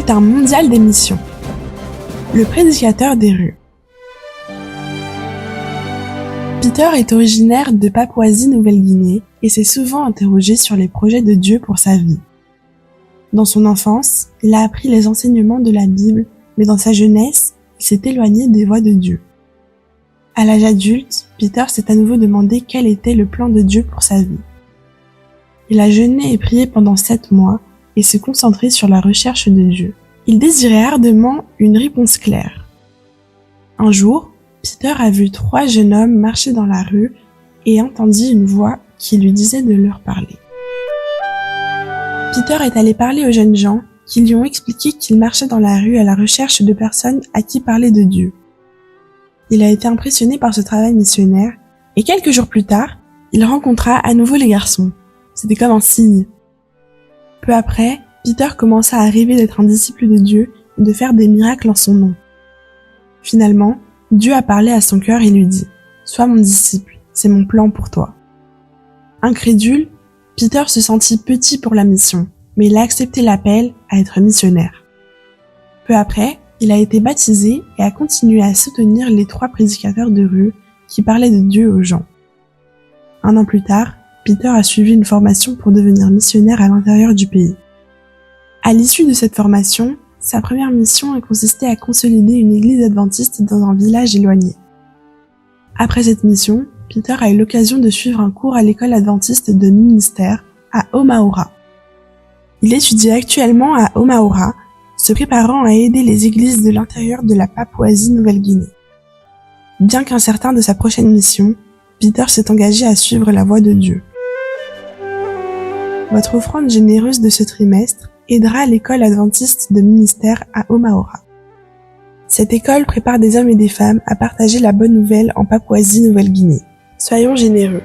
bulletin mondial des missions. Le prédicateur des rues. Peter est originaire de Papouasie-Nouvelle-Guinée et s'est souvent interrogé sur les projets de Dieu pour sa vie. Dans son enfance, il a appris les enseignements de la Bible, mais dans sa jeunesse, il s'est éloigné des voies de Dieu. À l'âge adulte, Peter s'est à nouveau demandé quel était le plan de Dieu pour sa vie. Il a jeûné et prié pendant 7 mois et se concentré sur la recherche de Dieu. Il désirait ardemment une réponse claire. Un jour, Peter a vu 3 jeunes hommes marcher dans la rue et entendit une voix qui lui disait de leur parler. Peter est allé parler aux jeunes gens qui lui ont expliqué qu'il marchait dans la rue à la recherche de personnes à qui parler de Dieu. Il a été impressionné par ce travail missionnaire et quelques jours plus tard, il rencontra à nouveau les garçons. C'était comme un signe. Peu après, Peter commença à rêver d'être un disciple de Dieu et de faire des miracles en son nom. Finalement, Dieu a parlé à son cœur et lui dit « Sois mon disciple, c'est mon plan pour toi. » Incrédule, Peter se sentit petit pour la mission, mais il a accepté l'appel à être missionnaire. Peu après, il a été baptisé et a continué à soutenir les 3 prédicateurs de rue qui parlaient de Dieu aux gens. 1 an plus tard, Peter a suivi une formation pour devenir missionnaire à l'intérieur du pays. À l'issue de cette formation, sa première mission a consisté à consolider une église adventiste dans un village éloigné. Après cette mission, Peter a eu l'occasion de suivre un cours à l'école adventiste de Minister à Omaora. Il étudie actuellement à Omaora, se préparant à aider les églises de l'intérieur de la Papouasie-Nouvelle-Guinée. Bien qu'incertain de sa prochaine mission, Peter s'est engagé à suivre la voie de Dieu. Votre offrande généreuse de ce trimestre aidera l'école adventiste de Minister à Omaora. Cette école prépare des hommes et des femmes à partager la bonne nouvelle en Papouasie-Nouvelle-Guinée. Soyons généreux.